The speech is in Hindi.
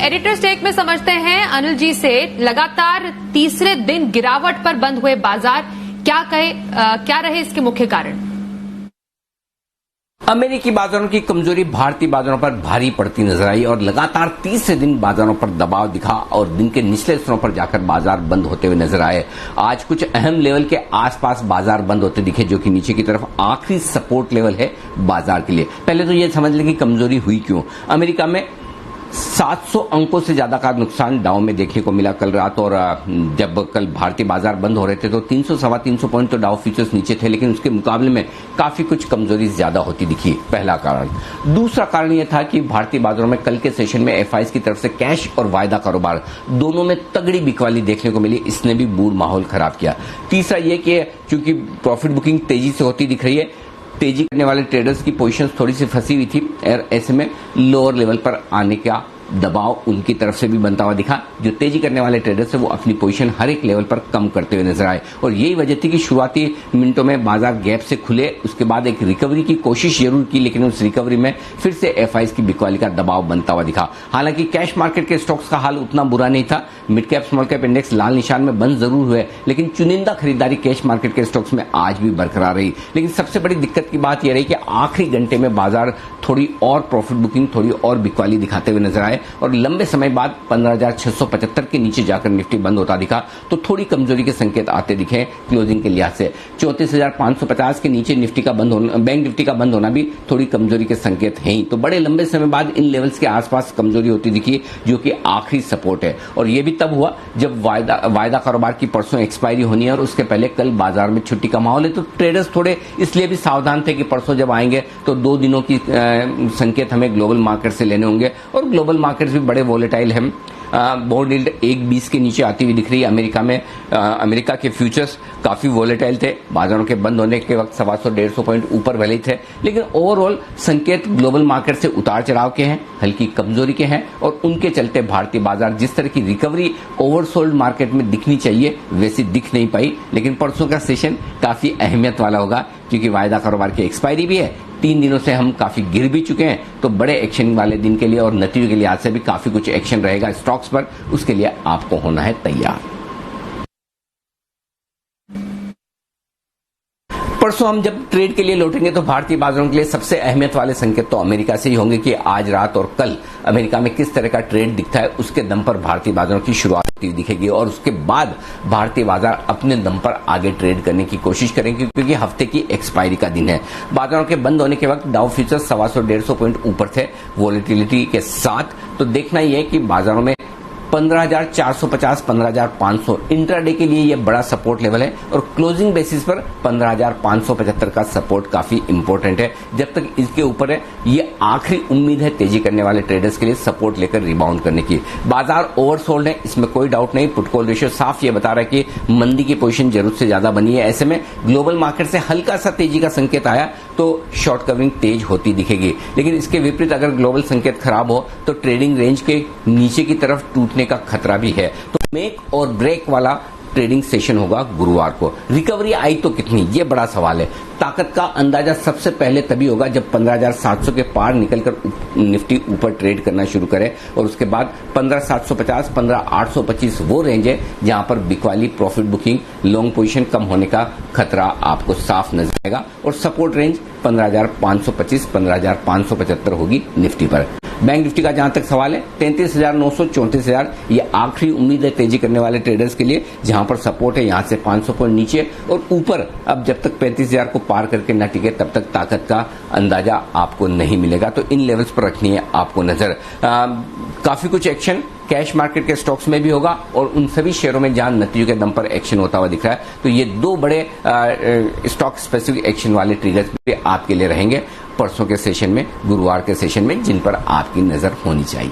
एडिटर्स टेक में समझते हैं अनिल जी से, लगातार तीसरे दिन गिरावट पर बंद हुए बाजार, क्या रहे इसके मुख्य कारण? अमेरिकी बाजारों की कमजोरी भारतीय बाजारों पर भारी पड़ती नजर आई और लगातार तीसरे दिन बाजारों पर दबाव दिखा और दिन के निचले स्तरों पर जाकर बाजार बंद होते हुए नजर आए। आज कुछ अहम लेवल के आसपास बाजार बंद होते दिखे, जो कि नीचे की तरफ आखिरी सपोर्ट लेवल है बाजार के लिए। पहले तो यह समझ लें कि कमजोरी हुई क्यों। अमेरिका में 700 अंकों से ज्यादा का नुकसान डाउ में देखने को मिला कल रात, और जब कल भारतीय बाजार बंद हो रहे थे तो 300-325 पॉइंट तो डाउ फ्यूचर्स नीचे थे, लेकिन उसके मुकाबले में काफी कुछ कमजोरी ज्यादा होती दिखी। पहला कारण। दूसरा कारण यह था कि भारतीय बाजारों में कल के सेशन में एफआईज की तरफ से कैश और वायदा कारोबार दोनों में तगड़ी बिकवाली देखने को मिली, इसने भी बूढ़ माहौल खराब किया। तीसरा यह कि चूंकि प्रॉफिट बुकिंग तेजी से होती दिख रही है, तेजी करने वाले ट्रेडर्स की पोजीशंस थोड़ी सी फंसी हुई थी और ऐसे में लोअर लेवल पर आने का दबाव उनकी तरफ से भी बनता हुआ दिखा। जो तेजी करने वाले ट्रेडर्स है वो अपनी पोजीशन हर एक लेवल पर कम करते हुए नजर आए, और यही वजह थी कि शुरुआती मिनटों में बाजार गैप से खुले, उसके बाद एक रिकवरी की कोशिश जरूर की, लेकिन उस रिकवरी में फिर से एफआईज की बिकवाली का दबाव बनता हुआ दिखा। हालांकि कैश मार्केट के स्टॉक्स का हाल उतना बुरा नहीं था। Mid cap small cap index लाल निशान में बंद जरूर हुए, लेकिन चुनिंदा खरीदारी कैश मार्केट के स्टॉक्स में आज भी बरकरार रही। लेकिन सबसे बड़ी दिक्कत की बात यह रही कि आखिरी घंटे में बाजार थोड़ी और प्रॉफिट बुकिंग, थोड़ी और बिकवाली दिखाते हुए नजर आए, और लंबे समय बाद 15,675 के नीचे जाकर निफ्टी बंद होता दिखा, तो थोड़ी कमजोरी के संकेत आते दिखे क्लोजिंग के लिहाज से। 34,550 के नीचे निफ्टी का बंद होना, बैंक निफ्टी का बंद होना भी थोड़ी कमजोरी के संकेत हैं ही। तो बड़े लंबे समय बाद इन लेवल्स के आसपास कमजोरी होती दिखी, जो कि आखिरी सपोर्ट है। और यह भी तब हुआ जब वायदा कारोबार की परसों एक्सपायरी होनी है और उसके पहले कल बाजार में छुट्टी का माहौल है, तो ट्रेडर्स थोड़े इसलिए भी सावधान थे कि परसों जब आएंगे तो 2 दिनों की संकेत हमें ग्लोबल मार्केट से लेने होंगे, और ग्लोबल मार्केट्स भी बड़े वोलेटाइल हैं। बॉन्ड यील्ड 1.20 के नीचे आती हुई दिख रही है। अमेरिका में अमेरिका के फ्यूचर्स काफी वोलेटाइल थे, बाजारों के बंद होने के वक्त 125 पॉइंट ऊपर भले थे, लेकिन ओवरऑल संकेत ग्लोबल मार्केट से उतार चढ़ाव के हैं, हल्की कमजोरी के हैं, और उनके चलते भारतीय बाजार जिस तरह की रिकवरी ओवरसोल्ड मार्केट में दिखनी चाहिए वैसी दिख नहीं पाई। लेकिन परसों का सेशन काफी अहमियत वाला होगा, क्योंकि वायदा कारोबार की एक्सपायरी भी है। 3 दिनों से हम काफी गिर भी चुके हैं, तो बड़े एक्शन वाले दिन के लिए और नतीजों के लिहाज से भी काफी कुछ एक्शन रहेगा स्टॉक्स पर, उसके लिए आपको होना है तैयार। परसों हम जब ट्रेड के लिए लौटेंगे तो भारतीय बाजारों के लिए सबसे अहमियत वाले संकेत तो अमेरिका से ही होंगे कि आज रात और कल अमेरिका में किस तरह का ट्रेड दिखता है, उसके दम पर भारतीय बाजारों की शुरुआत दिखेगी, और उसके बाद भारतीय बाजार अपने दम पर आगे ट्रेड करने की कोशिश करेंगे, क्योंकि हफ्ते की एक्सपायरी का दिन है। बाजारों के बंद होने के वक्त डाउ फ्यूचर्स 125 पॉइंट ऊपर थे वॉलेटिलिटी के साथ, तो देखना यह है कि बाजारों में 15,450, 15,500 इंट्राडे के लिए यह बड़ा सपोर्ट लेवल है, और क्लोजिंग बेसिस पर 15,575 का सपोर्ट काफी इंपॉर्टेंट है। जब तक इसके ऊपर है, ये आखिरी उम्मीद है तेजी करने वाले ट्रेडर्स के लिए सपोर्ट लेकर रिबाउंड करने की। बाजार ओवरसोल्ड है, इसमें कोई डाउट नहीं। पुट कॉल रेशियो साफ ये बता रहा है कि मंदी की पोजीशन जरूरत से ज्यादा बनी है। ऐसे में ग्लोबल मार्केट से हल्का सा तेजी का संकेत आया तो शॉर्ट कवरिंग तेज होती दिखेगी, लेकिन इसके विपरीत अगर ग्लोबल संकेत खराब हो तो ट्रेडिंग रेंज के नीचे की तरफ टूटने का खतरा भी है। तो मेक और ब्रेक वाला ट्रेडिंग सेशन होगा गुरुवार को। रिकवरी आई तो कितनी, ये बड़ा सवाल है। ताकत का अंदाजा सबसे पहले तभी होगा जब 15,700 के पार निकलकर निफ्टी ऊपर ट्रेड करना शुरू करे, और उसके बाद 15,750, 15,825 वो रेंज है जहां पर बिकवाली, प्रॉफिट बुकिंग, लॉन्ग पोजीशन कम होने का खतरा आपको साफ नजर आएगा, और सपोर्ट रेंज 15,525, 15,575 होगी निफ्टी पर। बैंक निफ्टी का जहां तक सवाल है 33,900, 34,000 ये आखिरी उम्मीद है तेजी करने वाले ट्रेडर्स के लिए, जहां पर सपोर्ट है यहां से 500 पॉइंट नीचे और ऊपर। अब जब तक 35,000 को पार करके न टिके तब तक ताकत का अंदाजा आपको नहीं मिलेगा, तो इन लेवल्स पर रखनी है आपको नजर। काफी कुछ एक्शन कैश मार्केट के स्टॉक्स में भी होगा, और उन सभी शेयरों में जहां नतीजों के दम पर एक्शन होता हुआ दिख रहा है, तो ये 2 बड़े स्टॉक स्पेसिफिक एक्शन वाले ट्रिगर्स भी आपके लिए रहेंगे परसों के सेशन में, गुरुवार के सेशन में, जिन पर आपकी नजर होनी चाहिए।